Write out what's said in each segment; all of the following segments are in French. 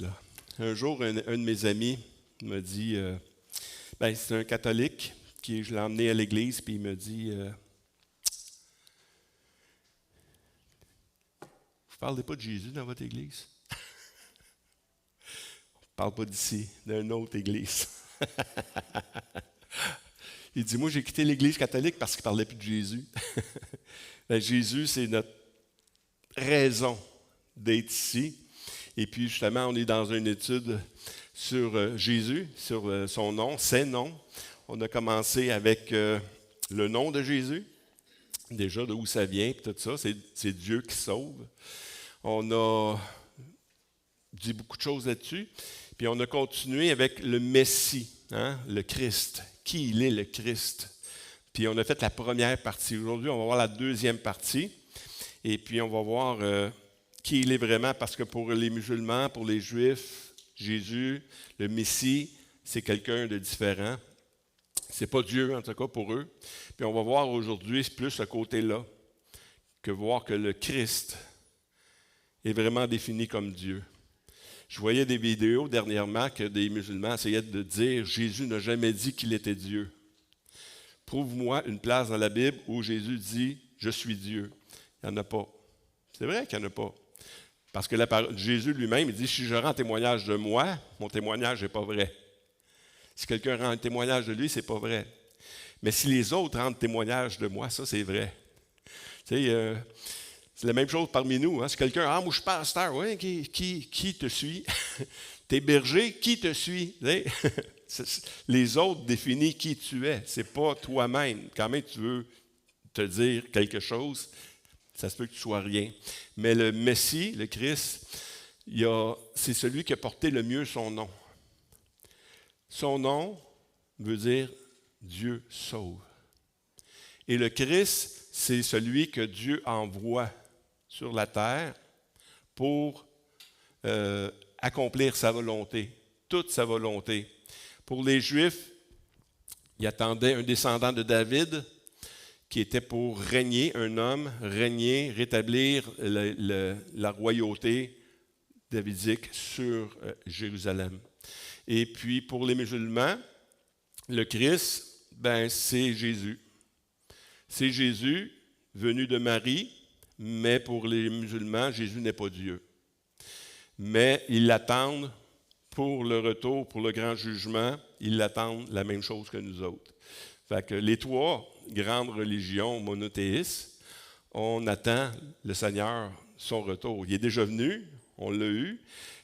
d'être là. Un jour, un de mes amis m'a dit, c'est un catholique, je l'ai emmené à l'église, puis il me dit, vous ne parlez pas de Jésus dans votre église? On ne parle pas d'ici, d'une autre église. Il dit, moi j'ai quitté l'église catholique parce qu'il ne parlait plus de Jésus. Jésus, c'est notre raison d'être ici. Et puis justement, on est dans une étude sur Jésus, sur son nom, ses noms. On a commencé avec le nom de Jésus, déjà d'où ça vient, puis tout ça, c'est Dieu qui sauve. On a dit beaucoup de choses là-dessus. Puis on a continué avec le Messie, le Christ. Qui il est, le Christ? Puis on a fait la première partie. Aujourd'hui, on va voir la deuxième partie. Et puis on va voir qui il est vraiment, parce que pour les musulmans, pour les juifs, Jésus, le Messie, c'est quelqu'un de différent. C'est pas Dieu, en tout cas, pour eux. Puis on va voir aujourd'hui plus ce côté-là, que voir que le Christ est vraiment défini comme Dieu. Je voyais des vidéos dernièrement que des musulmans essayaient de dire « Jésus n'a jamais dit qu'il était Dieu ». Prouve-moi une place dans la Bible où Jésus dit « Je suis Dieu ». Il n'y en a pas. C'est vrai qu'il n'y en a pas. Parce que Jésus lui-même, il dit « Si je rends témoignage de moi, mon témoignage n'est pas vrai. Si quelqu'un rend un témoignage de lui, c'est pas vrai. Mais si les autres rendent témoignage de moi, ça, c'est vrai. » Tu sais, c'est la même chose parmi nous. Si quelqu'un, moi je suis pasteur, ouais, qui te suit? T'es berger, qui te suit? Les autres définissent qui tu es. C'est pas toi-même. Quand même, tu veux te dire quelque chose, ça se peut que tu sois rien. Mais le Messie, le Christ, c'est celui qui a porté le mieux son nom. Son nom veut dire Dieu sauve. Et le Christ, c'est celui que Dieu envoie sur la terre pour accomplir sa volonté, toute sa volonté. Pour les Juifs, ils attendaient un descendant de David qui était pour régner, un homme, régner, rétablir la royauté davidique sur Jérusalem. Et puis pour les musulmans, le Christ, c'est Jésus. C'est Jésus venu de Marie, mais pour les musulmans, Jésus n'est pas Dieu. Mais ils l'attendent pour le retour, pour le grand jugement, ils l'attendent la même chose que nous autres. Fait que les trois grandes religions monothéistes, on attend le Seigneur, son retour. Il est déjà venu, on l'a eu,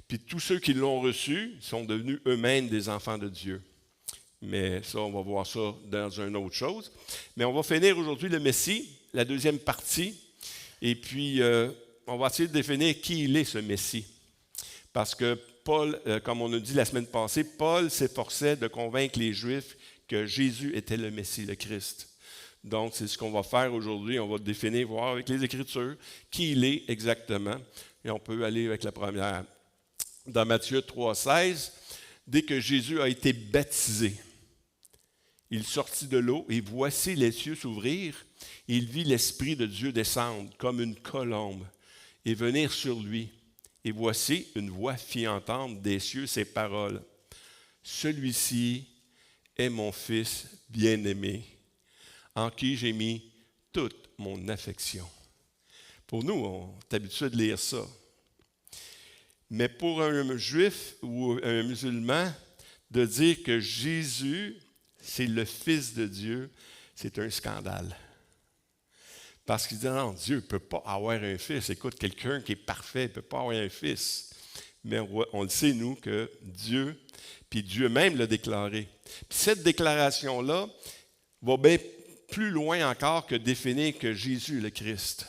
puis tous ceux qui l'ont reçu sont devenus eux-mêmes des enfants de Dieu. Mais ça, on va voir ça dans une autre chose. Mais on va finir aujourd'hui le Messie, la deuxième partie. Et puis, on va essayer de définir qui il est, ce Messie. Parce que Paul, comme on a dit la semaine passée, Paul s'efforçait de convaincre les Juifs que Jésus était le Messie, le Christ. Donc, c'est ce qu'on va faire aujourd'hui. On va définir, voir avec les Écritures, qui il est exactement. Et on peut aller avec la première. Dans Matthieu 3,16, dès que Jésus a été baptisé, il sortit de l'eau et voici les cieux s'ouvrir. Il vit l'Esprit de Dieu descendre comme une colombe et venir sur lui. Et voici une voix fit entendre des cieux ces paroles. Celui-ci est mon Fils bien-aimé, en qui j'ai mis toute mon affection. Pour nous, on est habitué de lire ça. Mais pour un juif ou un musulman, de dire que Jésus, c'est le Fils de Dieu, c'est un scandale. Parce qu'il dit, non, Dieu ne peut pas avoir un fils. Écoute, quelqu'un qui est parfait ne peut pas avoir un fils. Mais on le sait, nous, que Dieu, puis Dieu même l'a déclaré. Puis cette déclaration-là va bien plus loin encore que définir que Jésus est le Christ.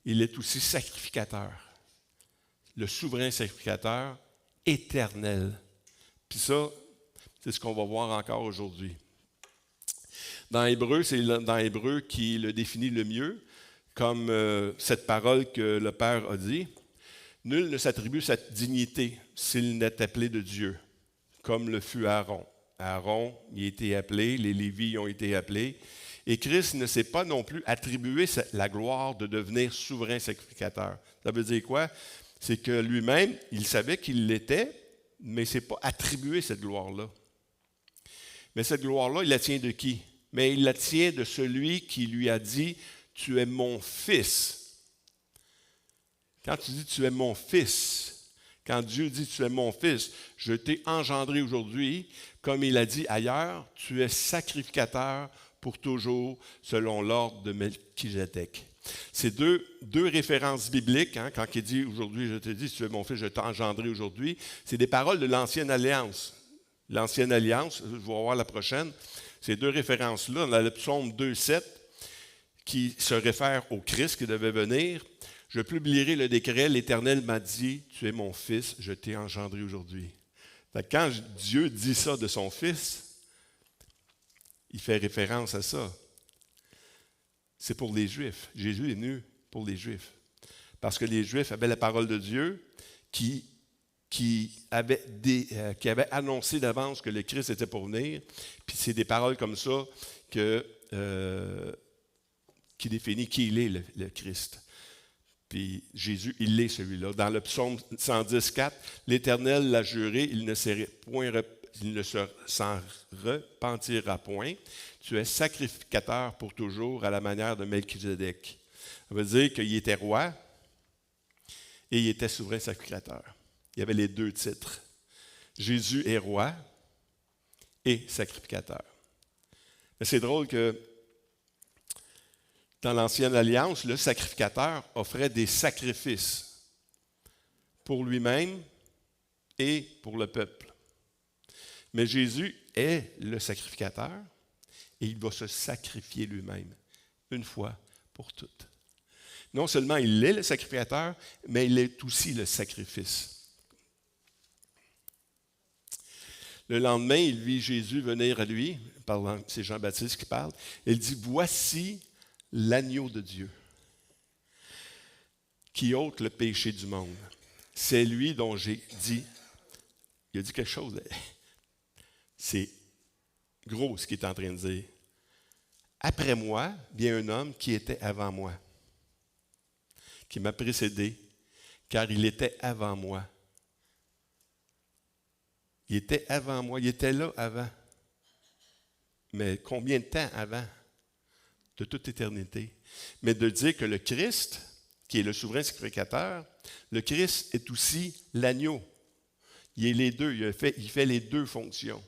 Il est aussi sacrificateur. Le souverain sacrificateur éternel. Puis ça, c'est ce qu'on va voir encore aujourd'hui. Dans Hébreu, c'est dans Hébreu qui le définit le mieux, comme cette parole que le Père a dit. Nul ne s'attribue cette dignité s'il n'est appelé de Dieu, comme le fut Aaron. Aaron y a été appelé, les Lévites ont été appelés. Et Christ ne s'est pas non plus attribué la gloire de devenir souverain sacrificateur. Ça veut dire quoi? c'est que lui-même, il savait qu'il l'était, mais il ne s'est pas attribué cette gloire-là. Mais cette gloire-là, il la tient de qui? Mais il la tient de celui qui lui a dit, « Tu es mon fils ». Quand tu dis « Tu es mon fils », quand Dieu dit « Tu es mon fils », je t'ai engendré aujourd'hui, comme il a dit ailleurs, « Tu es sacrificateur pour toujours, selon l'ordre de Melchizedek ». C'est deux références bibliques, hein, quand il dit « Aujourd'hui, je te dis, tu es mon fils, je t'ai engendré aujourd'hui », c'est des paroles de l'Ancienne Alliance. L'Ancienne Alliance, je vais voir la prochaine, ces deux références-là, dans le psaume 2,7, qui se réfère au Christ qui devait venir. « Je publierai le décret, l'Éternel m'a dit, tu es mon fils, je t'ai engendré aujourd'hui. » Quand Dieu dit ça de son fils, il fait référence à ça. C'est pour les Juifs. Jésus est venu pour les Juifs. Parce que les Juifs avaient la parole de Dieu qui avait annoncé d'avance que le Christ était pour venir. Puis c'est des paroles comme ça qui définit qui il est, le Christ. Puis Jésus, il est celui-là. Dans le psaume 110,4, l'Éternel l'a juré, il ne s'en repentira point. Tu es sacrificateur pour toujours à la manière de Melchizedek. Ça veut dire qu'il était roi et il était souverain sacrificateur. Il y avait les deux titres. Jésus est roi et sacrificateur. Mais c'est drôle que dans l'Ancienne Alliance, le sacrificateur offrait des sacrifices pour lui-même et pour le peuple. Mais Jésus est le sacrificateur et il va se sacrifier lui-même, une fois pour toutes. Non seulement il est le sacrificateur, mais il est aussi le sacrifice. Le lendemain, il vit Jésus venir à lui, c'est Jean-Baptiste qui parle, il dit « Voici l'agneau de Dieu qui ôte le péché du monde. C'est lui dont j'ai dit, il a dit quelque chose, c'est gros ce qu'il est en train de dire. Après moi, vient un homme qui était avant moi, qui m'a précédé, car il était avant moi. Il était avant moi, il était là avant. Mais combien de temps avant? De toute éternité. Mais de dire que le Christ, qui est le souverain sacrificateur, le Christ est aussi l'agneau. Il est les deux, il fait les deux fonctions.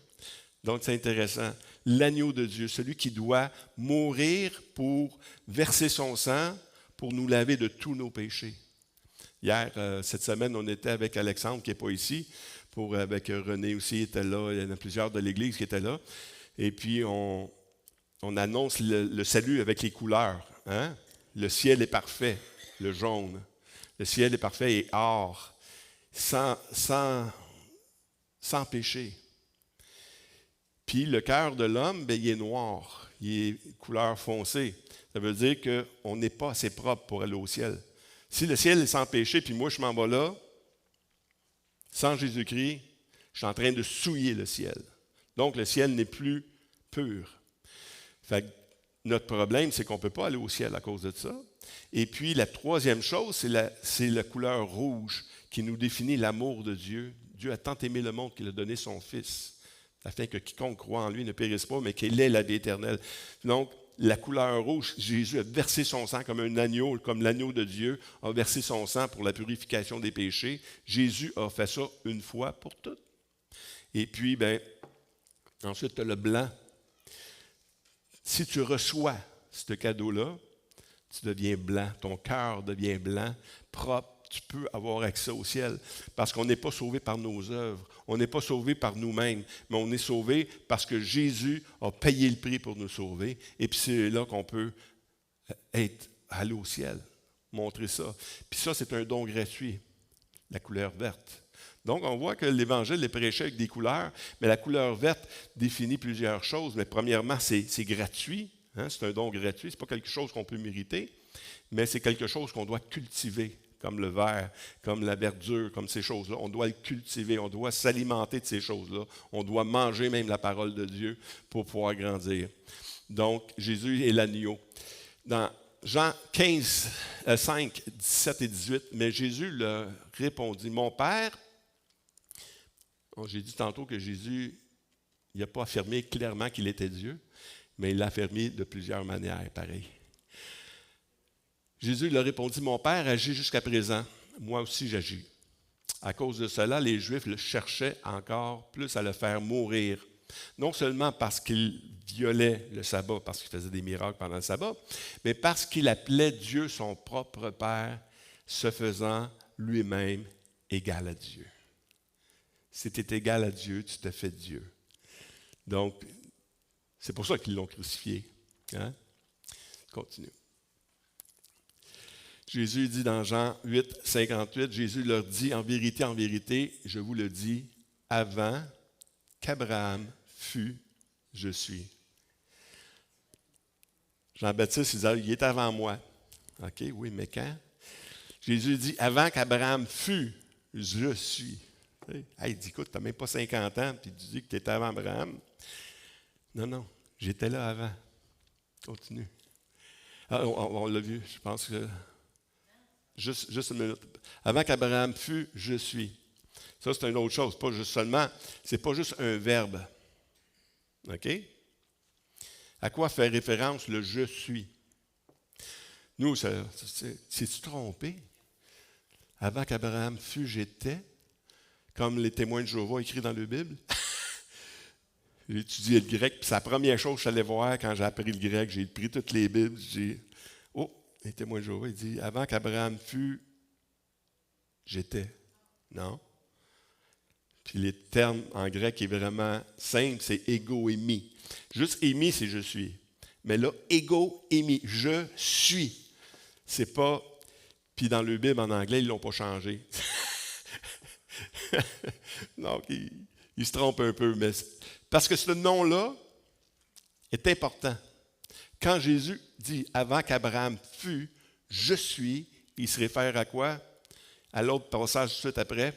Donc c'est intéressant. L'agneau de Dieu, celui qui doit mourir pour verser son sang, pour nous laver de tous nos péchés. Hier, cette semaine, on était avec Alexandre, qui n'est pas ici, avec René aussi, était là, il y en a plusieurs de l'Église qui étaient là. Et puis, on annonce le salut avec les couleurs. Hein? Le ciel est parfait, le jaune. Le ciel est parfait et or, sans péché. Puis le cœur de l'homme, il est noir, il est couleur foncée. Ça veut dire qu'on n'est pas assez propre pour aller au ciel. Si le ciel est sans péché, puis moi je m'en vais là, sans Jésus-Christ, je suis en train de souiller le ciel. Donc le ciel n'est plus pur. Fait que notre problème, c'est qu'on ne peut pas aller au ciel à cause de ça. Et puis la troisième chose, c'est la couleur rouge qui nous définit l'amour de Dieu. Dieu a tant aimé le monde qu'il a donné son Fils, afin que quiconque croit en lui ne périsse pas, mais qu'il ait la vie éternelle. Donc, la couleur rouge, Jésus a versé son sang comme un agneau, comme l'agneau de Dieu a versé son sang pour la purification des péchés. Jésus a fait ça une fois pour toutes. Et puis, ensuite, tu as le blanc. Si tu reçois ce cadeau-là, tu deviens blanc, ton cœur devient blanc, propre, tu peux avoir accès au ciel. Parce qu'on n'est pas sauvé par nos œuvres, on n'est pas sauvé par nous-mêmes, mais on est sauvé parce que Jésus a payé le prix pour nous sauver. Et puis c'est là qu'on peut aller au ciel, montrer ça. Puis ça, c'est un don gratuit, la couleur verte. Donc, on voit que l'Évangile est prêché avec des couleurs, mais la couleur verte définit plusieurs choses. Mais premièrement, c'est gratuit, hein, c'est un don gratuit, ce n'est pas quelque chose qu'on peut mériter, mais c'est quelque chose qu'on doit cultiver, comme le verre, comme la verdure, comme ces choses-là. On doit le cultiver, on doit s'alimenter de ces choses-là. On doit manger même la parole de Dieu pour pouvoir grandir. Donc, Jésus est l'agneau. Dans Jean 15, 5, 17 et 18. Mais Jésus leur répondit, mon Père, j'ai dit tantôt que Jésus, il n'a pas affirmé clairement qu'il était Dieu, mais il l'a affirmé de plusieurs manières, pareil. Jésus leur répondit, mon Père agit jusqu'à présent, moi aussi j'agis. À cause de cela, les Juifs le cherchaient encore plus à le faire mourir. Non seulement parce qu'il violait le sabbat, parce qu'il faisait des miracles pendant le sabbat, mais parce qu'il appelait Dieu son propre Père, se faisant lui-même égal à Dieu. Si tu es égal à Dieu, tu te fais Dieu. Donc, c'est pour ça qu'ils l'ont crucifié. Hein? Continue. Jésus dit dans Jean 8, 58, Jésus leur dit, en vérité, je vous le dis, avant qu'Abraham fût, je suis. Jean-Baptiste, il est avant moi. OK, oui, mais quand? Jésus dit, avant qu'Abraham fût, je suis. Hey, il dit, écoute, tu n'as même pas 50 ans, puis tu dis que tu étais avant Abraham. Non, j'étais là avant. Continue. Ah, on l'a vu, je pense que... Juste une minute. Avant qu'Abraham fût, je suis. Ça, c'est une autre chose. Pas juste seulement, c'est pas juste un verbe. OK? À quoi fait référence le je suis? Nous, c'est-tu trompé? Avant qu'Abraham fût, j'étais, comme les témoins de Jéhovah écrits dans la Bible. J'ai étudié le grec, puis c'est la première chose que je suis allé voir quand j'ai appris le grec. J'ai pris toutes les Bibles, les témoins de Jéhovah, il dit, avant qu'Abraham fût, j'étais. Non. Puis les termes en grec est vraiment simple, c'est ego émi. Juste émi, c'est je suis. Mais là, ego émi, je suis. C'est pas. Puis dans le Bible en anglais, ils ne l'ont pas changé. Donc, ils se trompent un peu. Mais parce que ce nom-là est important. Quand Jésus dit « Avant qu'Abraham fût, je suis », il se réfère à quoi? À l'autre passage tout de suite après,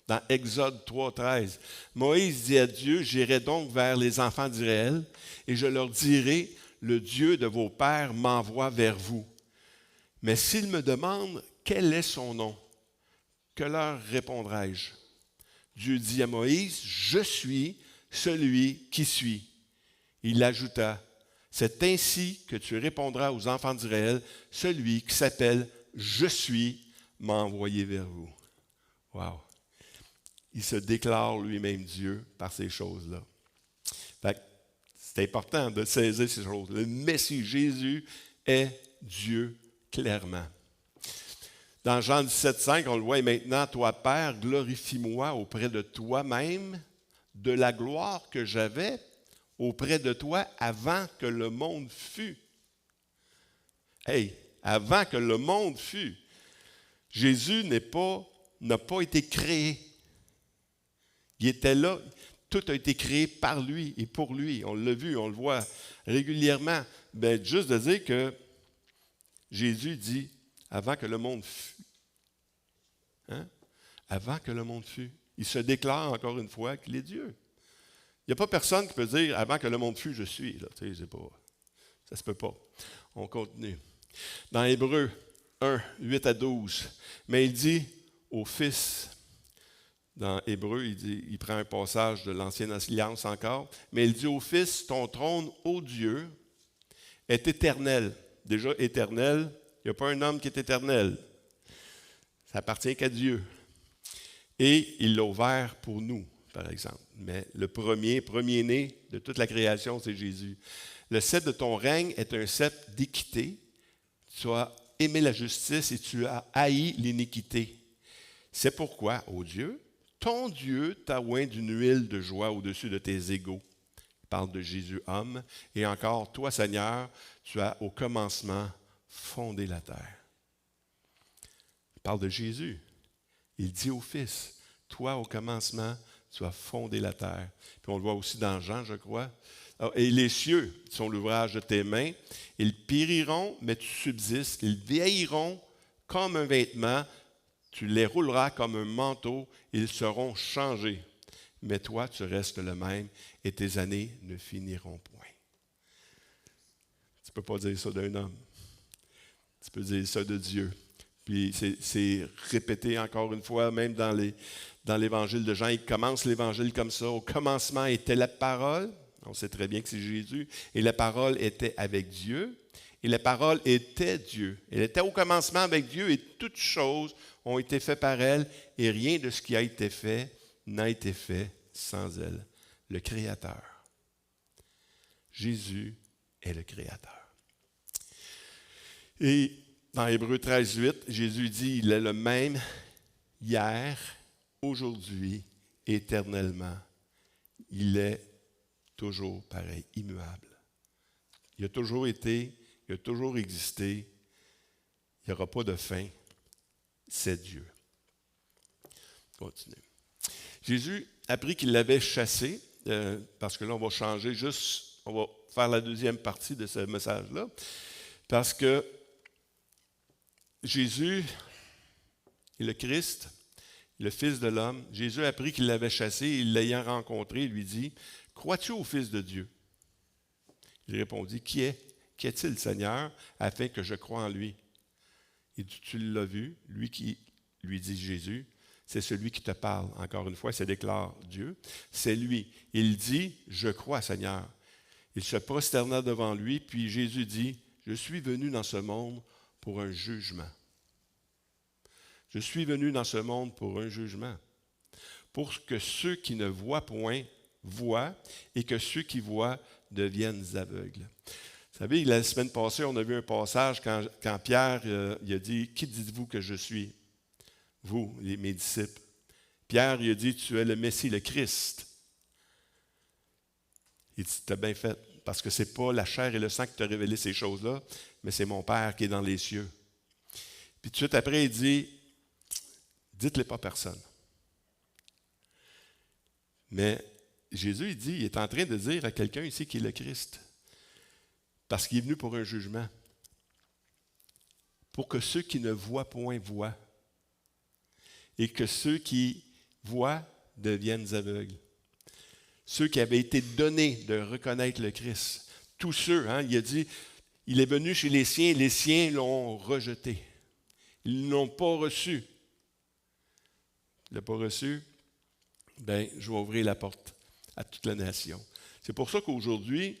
dans Exode 3, 13. Moïse dit à Dieu « J'irai donc vers les enfants d'Israël et je leur dirai « Le Dieu de vos pères m'envoie vers vous. Mais s'ils me demandent quel est son nom, que leur répondrai-je? Dieu dit à Moïse « Je suis celui qui suis. » Il ajouta « C'est ainsi que tu répondras aux enfants d'Israël, celui qui s'appelle « Je suis » m'a envoyé vers vous. » Wow! Il se déclare lui-même Dieu par ces choses-là. Fait que c'est important de saisir ces choses. Le Messie Jésus est Dieu clairement. Dans Jean 17,5, on le voit, et maintenant, toi, Père, glorifie-moi auprès de toi-même de la gloire que j'avais auprès de toi avant que le monde fût. Hey, avant que le monde fût. Jésus n'a pas été créé. Il était là. Tout a été créé par lui et pour lui. On l'a vu, on le voit régulièrement. Ben, juste de dire que Jésus dit, avant que le monde fût. Hein? Avant que le monde fût. Il se déclare encore une fois qu'il est Dieu. Il n'y a pas personne qui peut dire, avant que le monde fût, je suis. Là. Tu sais, ça ne se peut pas. On continue. Dans Hébreux 1, 8 à 12, mais il dit au Fils, dans Hébreux, il prend un passage de l'Ancienne Alliance encore, mais il dit au Fils, ton trône, ô Dieu, est éternel. Déjà éternel, il n'y a pas un homme qui est éternel. Ça appartient qu'à Dieu. Et il l'a ouvert pour nous, par exemple. Mais le premier-né de toute la création, c'est Jésus. Le sceptre de ton règne est un sceptre d'équité. Tu as aimé la justice et tu as haï l'iniquité. C'est pourquoi, ô Dieu, ton Dieu t'a oint d'une huile de joie au-dessus de tes égaux. Il parle de Jésus homme. Et encore, toi, Seigneur, tu as au commencement fondé la terre. Il parle de Jésus. Il dit au Fils, toi, au commencement, tu as fondé la terre. Puis on le voit aussi dans Jean, je crois. Et les cieux sont l'ouvrage de tes mains. Ils périront, mais tu subsistes. Ils vieilliront comme un vêtement. Tu les rouleras comme un manteau. Ils seront changés. Mais toi, tu restes le même et tes années ne finiront point. Tu ne peux pas dire ça d'un homme. Tu peux dire ça de Dieu. Puis c'est répété encore une fois, même dans l'évangile de Jean. Il commence l'évangile comme ça. Au commencement était la parole. On sait très bien que c'est Jésus. Et la parole était avec Dieu. Et la parole était Dieu. Elle était au commencement avec Dieu et toutes choses ont été faites par elle. Et rien de ce qui a été fait n'a été fait sans elle. Le Créateur. Jésus est le Créateur. Et dans Hébreux 13, 8, Jésus dit, il est le même hier, aujourd'hui, éternellement. Il est toujours pareil, immuable. Il a toujours été, il a toujours existé. Il n'y aura pas de fin. C'est Dieu. Continue. Jésus a appris qu'il l'avait chassé, parce que là, on va changer juste, on va faire la deuxième partie de ce message-là, parce que Jésus est le Christ, le Fils de l'homme. Jésus a appris qu'il l'avait chassé, et l'ayant rencontré, il lui dit, « Crois-tu au Fils de Dieu? » Il répondit, « Qui est-il, Seigneur, afin que je croie en lui? » Et tu l'as vu, lui qui lui dit Jésus, c'est celui qui te parle. Encore une fois, ça déclare Dieu. C'est lui. Il dit, « Je crois, Seigneur. » Il se prosterna devant lui, puis Jésus dit, « Je suis venu dans ce monde pour un jugement. Je suis venu dans ce monde pour un jugement, pour que ceux qui ne voient point voient et que ceux qui voient deviennent aveugles. » Vous savez, la semaine passée, on a vu un passage quand Pierre il a dit, « Qui dites-vous que je suis, vous, mes disciples? » Pierre il a dit, « Tu es le Messie, le Christ. » Il dit, « Tu as bien fait, parce que ce n'est pas la chair et le sang qui t'a révélé ces choses-là, mais c'est mon Père qui est dans les cieux. » Puis tout de suite après, il dit, « Dites-les pas à personne. » Mais Jésus, il est en train de dire à quelqu'un ici qui est le Christ, parce qu'il est venu pour un jugement, pour que ceux qui ne voient point voient, et que ceux qui voient deviennent aveugles. Ceux qui avaient été donnés de reconnaître le Christ. Tous ceux, il a dit, il est venu chez les siens l'ont rejeté. Ils ne l'ont pas reçu. Il ne l'a pas reçu, bien, je vais ouvrir la porte à toute la nation. C'est pour ça qu'aujourd'hui,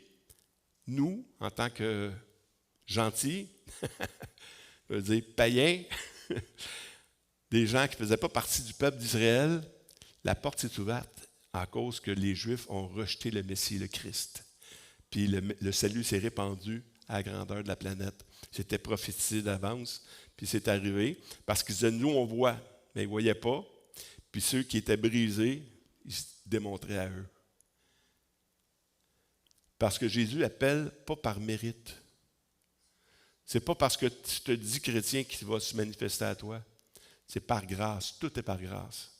nous, en tant que gentils, je veux dire païens, des gens qui ne faisaient pas partie du peuple d'Israël, la porte s'est ouverte à cause que les Juifs ont rejeté le Messie, le Christ. Puis le salut s'est répandu à la grandeur de la planète. C'était prophétisé d'avance, puis c'est arrivé, parce qu'ils disaient, nous, on voit, mais ils ne voyaient pas. Puis ceux qui étaient brisés, ils se démontraient à eux. Parce que Jésus appelle pas par mérite. Ce n'est pas parce que tu te dis chrétien qu'il va se manifester à toi. C'est par grâce. Tout est par grâce.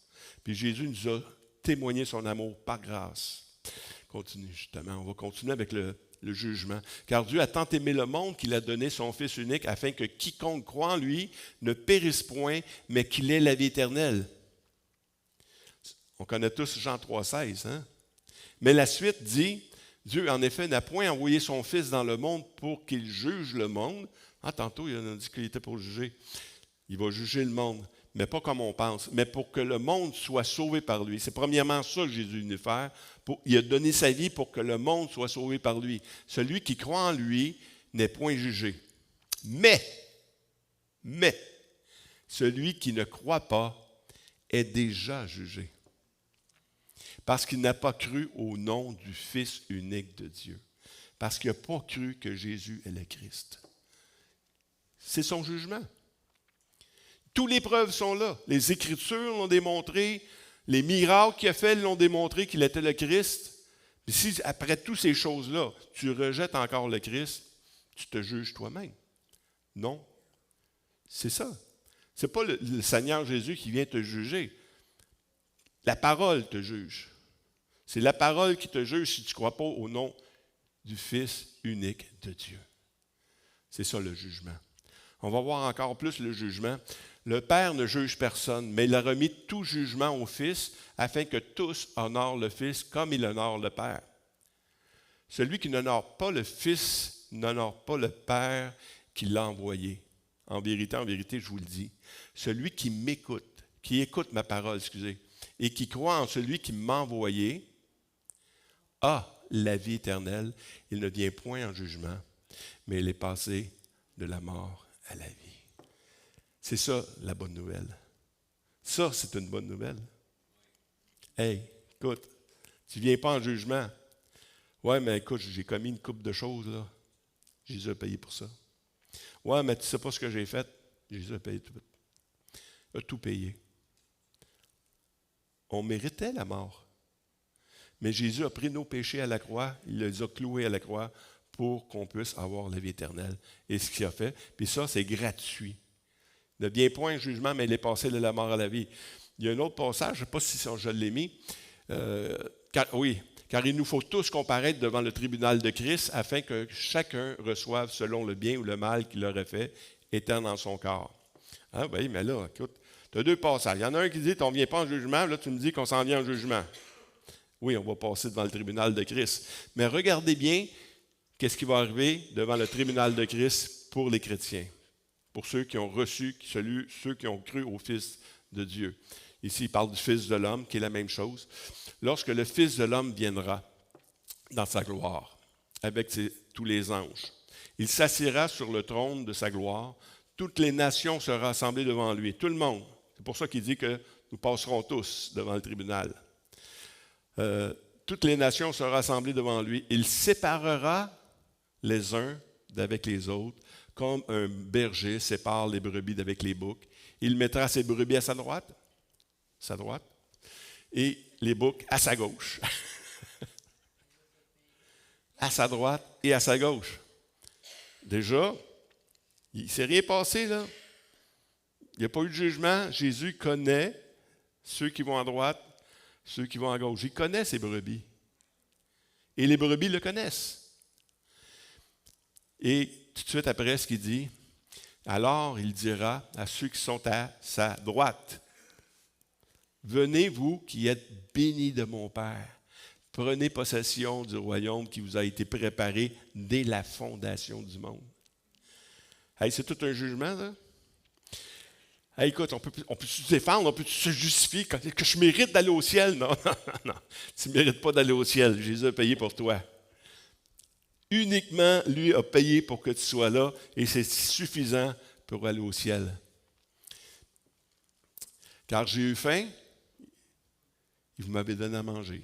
Puis Jésus nous a témoigné son amour par grâce. Continue justement. On va continuer avec le jugement. Car Dieu a tant aimé le monde qu'il a donné son Fils unique afin que quiconque croit en lui ne périsse point, mais qu'il ait la vie éternelle. On connaît tous Jean 3,16. Mais la suite dit, Dieu en effet n'a point envoyé son Fils dans le monde pour qu'il juge le monde. Tantôt, il a dit qu'il était pour juger. Il va juger le monde, mais pas comme on pense, mais pour que le monde soit sauvé par lui. C'est premièrement ça que Jésus est venu faire. Il a donné sa vie pour que le monde soit sauvé par lui. Celui qui croit en lui n'est point jugé. Mais, celui qui ne croit pas est déjà jugé. Parce qu'il n'a pas cru au nom du Fils unique de Dieu. Parce qu'il n'a pas cru que Jésus est le Christ. C'est son jugement. Toutes les preuves sont là. Les Écritures l'ont démontré. Les miracles qu'il a fait l'ont démontré qu'il était le Christ. Mais si, après toutes ces choses-là, tu rejettes encore le Christ, tu te juges toi-même. Non. C'est ça. Ce n'est pas le Seigneur Jésus qui vient te juger. La parole te juge. C'est la parole qui te juge si tu ne crois pas au nom du Fils unique de Dieu. C'est ça le jugement. On va voir encore plus le jugement. Le Père ne juge personne, mais il a remis tout jugement au Fils afin que tous honorent le Fils comme il honore le Père. Celui qui n'honore pas le Fils n'honore pas le Père qui l'a envoyé. en vérité, je vous le dis, celui qui m'écoute, qui écoute ma parole, et qui croit en celui qui m'a envoyé, a la vie éternelle. Il ne vient point en jugement, mais il est passé de la mort à la vie. C'est ça, la bonne nouvelle. Ça, c'est une bonne nouvelle. Hey, écoute, tu ne viens pas en jugement. Ouais, mais écoute, j'ai commis une couple de choses, là. Jésus a payé pour ça. Ouais, mais tu ne sais pas ce que j'ai fait. Jésus a payé tout. Il a tout payé. On méritait la mort. Mais Jésus a pris nos péchés à la croix, il les a cloués à la croix pour qu'on puisse avoir la vie éternelle. Et ce qu'il a fait, puis ça, c'est gratuit. Il ne vient point un jugement, mais il est passé de la mort à la vie. Il y a un autre passage, je ne sais pas si je l'ai mis. Car il nous faut tous comparaître devant le tribunal de Christ afin que chacun reçoive selon le bien ou le mal qu'il aurait fait, étant dans son corps. Ah oui, mais là, écoute, tu as deux passages. Il y en a un qui dit on ne vient pas en jugement, là tu me dis qu'on s'en vient en jugement. Oui, on va passer devant le tribunal de Christ. Mais regardez bien qu'est-ce qui va arriver devant le tribunal de Christ pour les chrétiens, pour ceux qui ont reçu, ceux qui ont cru au Fils de Dieu. Ici, il parle du Fils de l'homme, qui est la même chose. Lorsque le Fils de l'homme viendra dans sa gloire, avec tous les anges, il s'assiera sur le trône de sa gloire. Toutes les nations seront rassemblées devant lui. Tout le monde. C'est pour ça qu'il dit que nous passerons tous devant le tribunal. Toutes les nations seront rassemblées devant lui. Il séparera les uns d'avec les autres, comme un berger sépare les brebis d'avec les boucs. Il mettra ses brebis à sa droite, et les boucs à sa gauche. À sa droite et à sa gauche. Déjà, il ne s'est rien passé, là. Il n'y a pas eu de jugement. Jésus connaît ceux qui vont à droite, ceux qui vont à gauche. Il connaît ses brebis. Et les brebis le connaissent. Et tout de suite après, ce qu'il dit, alors il dira à ceux qui sont à sa droite, venez, vous qui êtes bénis de mon Père, prenez possession du royaume qui vous a été préparé dès la fondation du monde. Hey, c'est tout un jugement, là. Hey, écoute, on peut se défendre, on peut se justifier que je mérite d'aller au ciel. Non, non, non. Tu ne mérites pas d'aller au ciel. Jésus a payé pour toi. Uniquement, lui a payé pour que tu sois là et c'est suffisant pour aller au ciel. Car j'ai eu faim, et vous m'avez donné à manger.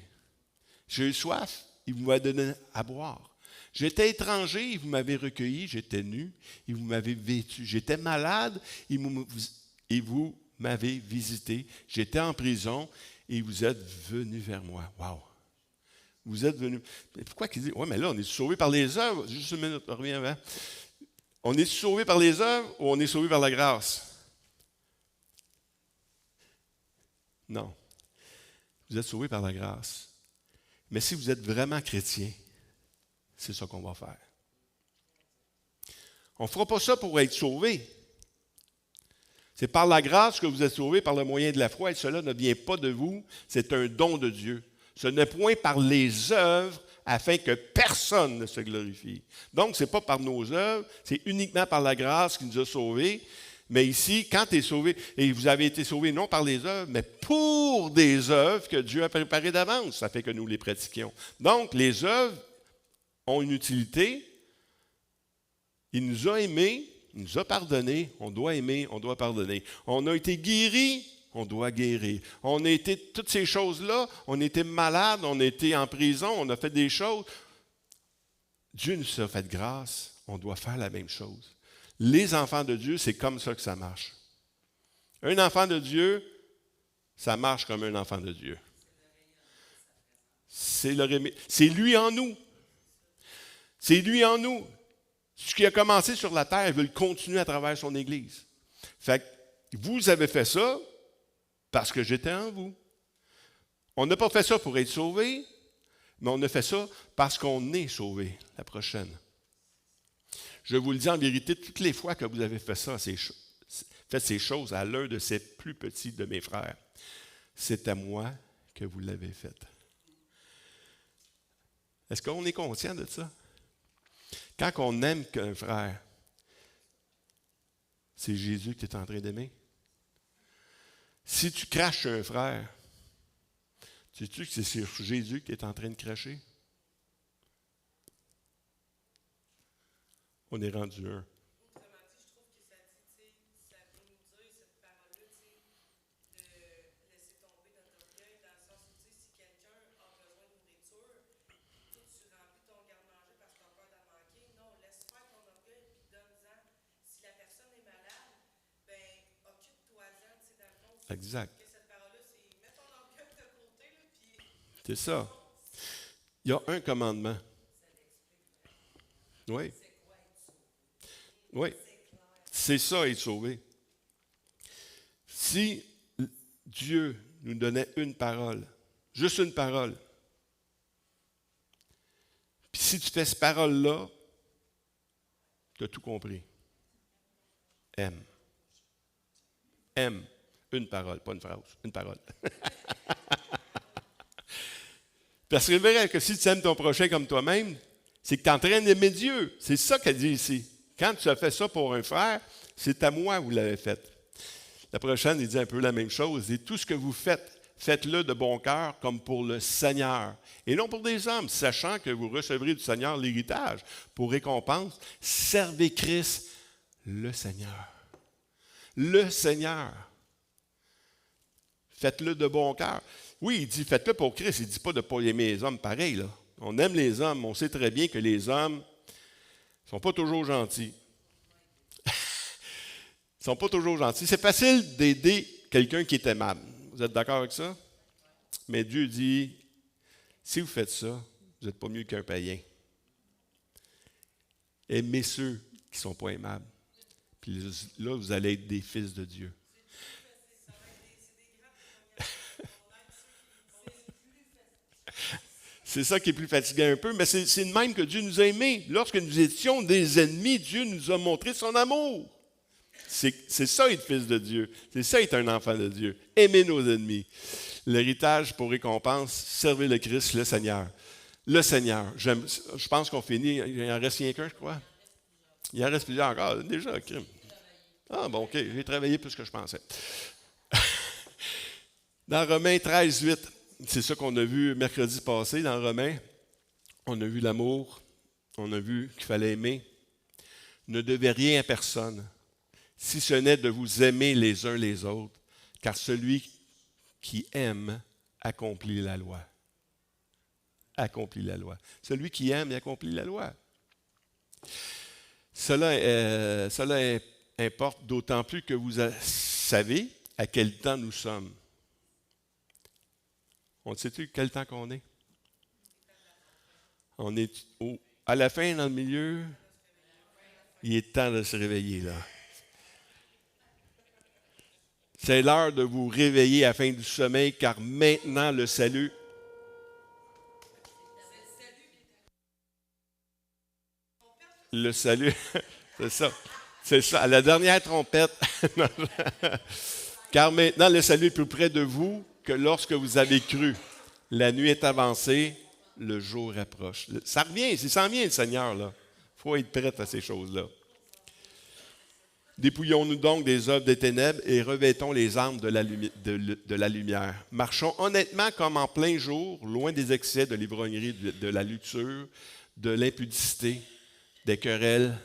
J'ai eu soif, et vous m'avez donné à boire. J'étais étranger, et vous m'avez recueilli. J'étais nu, et vous m'avez vêtu. J'étais malade, et vous m'avez visité. J'étais en prison, et vous êtes venus vers moi. Wow! Vous êtes venus. Mais pourquoi qu'il dit, ouais, mais là, on est sauvé par les œuvres. Juste une minute, reviens avant. On est sauvé par les œuvres ou on est sauvé par la grâce? Non. Vous êtes sauvés par la grâce. Mais si vous êtes vraiment chrétien, c'est ça qu'on va faire. On ne fera pas ça pour être sauvé. C'est par la grâce que vous êtes sauvés par le moyen de la foi, et cela ne vient pas de vous, c'est un don de Dieu. Ce n'est point par les œuvres afin que personne ne se glorifie. Donc, ce n'est pas par nos œuvres, c'est uniquement par la grâce qui nous a sauvés. Mais ici, quand tu es sauvé, et vous avez été sauvés non par les œuvres, mais pour des œuvres que Dieu a préparées d'avance, ça fait que nous les pratiquions. Donc, les œuvres ont une utilité. Il nous a aimés, il nous a pardonnés, on doit aimer, on doit pardonner. On a été guéris, on doit guérir. On a été, toutes ces choses-là, on était malade, on était en prison, on a fait des choses. Dieu nous a fait grâce, on doit faire la même chose. Les enfants de Dieu, c'est comme ça que ça marche. Un enfant de Dieu, ça marche comme un enfant de Dieu. C'est lui en nous. C'est lui en nous. Ce qui a commencé sur la terre, il veut le continuer à travers son Église. Fait que vous avez fait ça parce que j'étais en vous. On n'a pas fait ça pour être sauvé, mais on a fait ça parce qu'on est sauvé. La prochaine. Je vous le dis en vérité, toutes les fois que vous avez fait ça, fait ces choses à l'un de ces plus petits de mes frères, c'est à moi que vous l'avez fait. Est-ce qu'on est conscient de ça? Quand on aime qu'un frère, c'est Jésus que tu es en train d'aimer. Si tu craches sur un frère, sais-tu que c'est sur Jésus que tu es en train de cracher? On est rendu un. Exact. C'est ça. Il y a un commandement. Oui. Oui. C'est ça, être sauvé. Si Dieu nous donnait une parole, juste une parole, puis si tu fais cette parole-là, tu as tout compris. Aime. Aime. Une parole, pas une phrase, une parole. Parce que c'est vrai que si tu aimes ton prochain comme toi-même, c'est que tu es en train d'aimer Dieu. C'est ça qu'elle dit ici. Quand tu as fait ça pour un frère, c'est à moi que vous l'avez fait. La prochaine, il dit un peu la même chose. Il dit, tout ce que vous faites, faites-le de bon cœur comme pour le Seigneur. Et non pour des hommes, sachant que vous recevrez du Seigneur l'héritage. Pour récompense, servez Christ, le Seigneur. Le Seigneur. Faites-le de bon cœur. Oui, il dit faites-le pour Christ. Il ne dit pas de ne pas aimer les hommes pareil. Là. On aime les hommes. On sait très bien que les hommes ne sont pas toujours gentils. Ils ne sont pas toujours gentils. C'est facile d'aider quelqu'un qui est aimable. Vous êtes d'accord avec ça? Mais Dieu dit, si vous faites ça, vous n'êtes pas mieux qu'un païen. Aimez ceux qui ne sont pas aimables. Puis là, vous allez être des fils de Dieu. C'est ça qui est plus fatigant un peu, mais c'est de même que Dieu nous a aimés. Lorsque nous étions des ennemis, Dieu nous a montré son amour. C'est ça être fils de Dieu. C'est ça être un enfant de Dieu. Aimer nos ennemis. L'héritage pour récompense, servir le Christ, le Seigneur. Le Seigneur. Je pense qu'on finit. Il en reste rien qu'un, je crois. Il en reste plusieurs encore. Déjà, crime. Ah bon, OK. J'ai travaillé plus que je pensais. Dans Romains 13, 8, c'est ça qu'on a vu mercredi passé dans Romains. On a vu l'amour, on a vu qu'il fallait aimer. Ne devez rien à personne, si ce n'est de vous aimer les uns les autres, car celui qui aime accomplit la loi. Accomplit la loi. Celui qui aime accomplit la loi. Cela importe d'autant plus que vous savez à quel temps nous sommes. On sait-tu quel temps qu'on est? On est à la fin, dans le milieu. Il est temps de se réveiller, là. C'est l'heure de vous réveiller à la fin du sommeil, car maintenant le salut. Le salut, c'est ça. C'est ça, à la dernière trompette. Car maintenant le salut est plus près de vous que lorsque vous avez cru. La nuit est avancée, le jour approche. Ça revient, il s'en vient le Seigneur, là. Il faut être prêt à ces choses-là. Dépouillons-nous donc des œuvres des ténèbres et revêtons les armes de la lumière. Marchons honnêtement comme en plein jour, loin des excès de l'ivrognerie, de la luxure, de l'impudicité, des querelles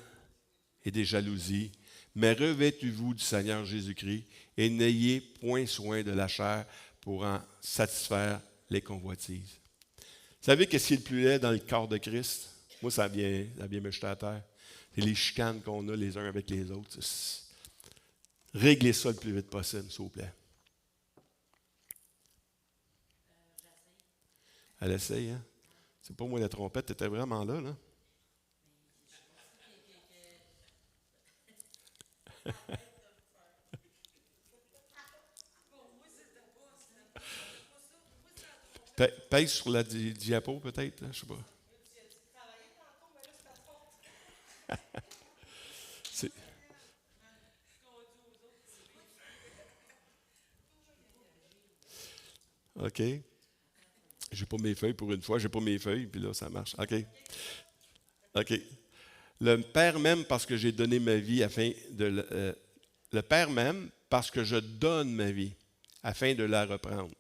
et des jalousies. Mais revêtez-vous du Seigneur Jésus-Christ et n'ayez point soin de la chair pour en satisfaire les convoitises. Vous savez qu'est-ce qui est le plus laid dans le corps de Christ? Moi, ça vient me jeter à terre. C'est les chicanes qu'on a les uns avec les autres. Réglez ça le plus vite possible, s'il vous plaît. Elle essaye, hein? C'est pas moi la trompette, tu étais vraiment là, là. Pèse sur la diapo, peut-être, je sais pas. C'est... OK. J'ai pas mes feuilles pour une fois. J'ai pas mes feuilles, puis là, ça marche. OK. OK. Le Père m'aime parce que j'ai donné ma vie afin le Père m'aime parce que je donne ma vie afin de la reprendre.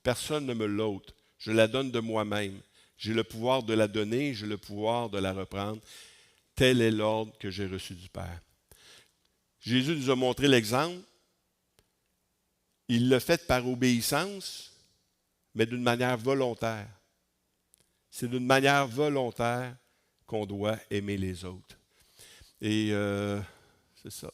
Personne ne me l'ôte. Je la donne de moi-même. J'ai le pouvoir de la donner, j'ai le pouvoir de la reprendre. Tel est l'ordre que j'ai reçu du Père. Jésus nous a montré l'exemple. Il l'a fait par obéissance, mais d'une manière volontaire. C'est d'une manière volontaire qu'on doit aimer les autres. Et c'est ça.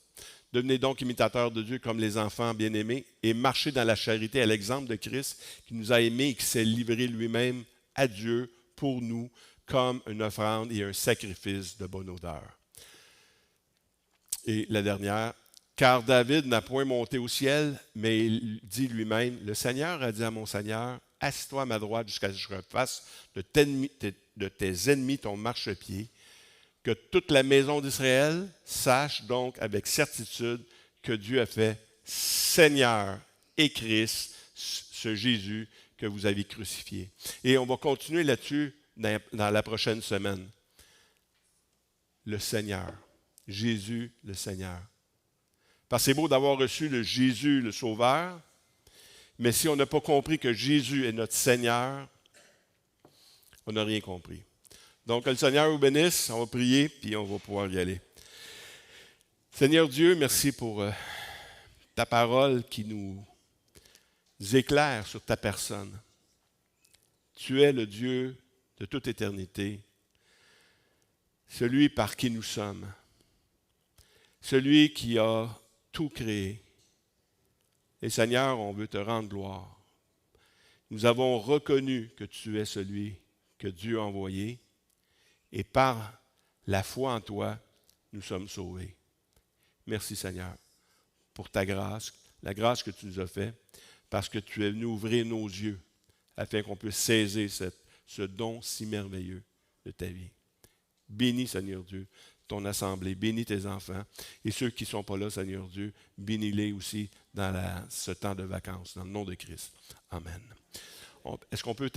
Devenez donc imitateurs de Dieu comme les enfants bien-aimés et marchez dans la charité à l'exemple de Christ qui nous a aimés et qui s'est livré lui-même à Dieu pour nous comme une offrande et un sacrifice de bonne odeur. Et la dernière, car David n'a point monté au ciel, mais il dit lui-même, le Seigneur a dit à mon Seigneur, assis-toi à ma droite jusqu'à ce que je refasse de tes ennemis ton marchepied. Que toute la maison d'Israël sache donc avec certitude que Dieu a fait Seigneur et Christ, ce Jésus que vous avez crucifié. Et on va continuer là-dessus dans la prochaine semaine. Le Seigneur. Jésus le Seigneur. Parce que c'est beau d'avoir reçu le Jésus le Sauveur, mais si on n'a pas compris que Jésus est notre Seigneur, on n'a rien compris. Donc, que le Seigneur vous bénisse. On va prier, puis on va pouvoir y aller. Seigneur Dieu, merci pour ta parole qui nous éclaire sur ta personne. Tu es le Dieu de toute éternité, celui par qui nous sommes, celui qui a tout créé. Et Seigneur, on veut te rendre gloire. Nous avons reconnu que tu es celui que Dieu a envoyé. Et par la foi en toi, nous sommes sauvés. Merci Seigneur pour ta grâce, la grâce que tu nous as faite, parce que tu es venu ouvrir nos yeux afin qu'on puisse saisir ce don si merveilleux de ta vie. Bénis Seigneur Dieu ton assemblée, bénis tes enfants et ceux qui ne sont pas là, Seigneur Dieu, bénis-les aussi dans ce temps de vacances, dans le nom de Christ. Amen. Est-ce qu'on peut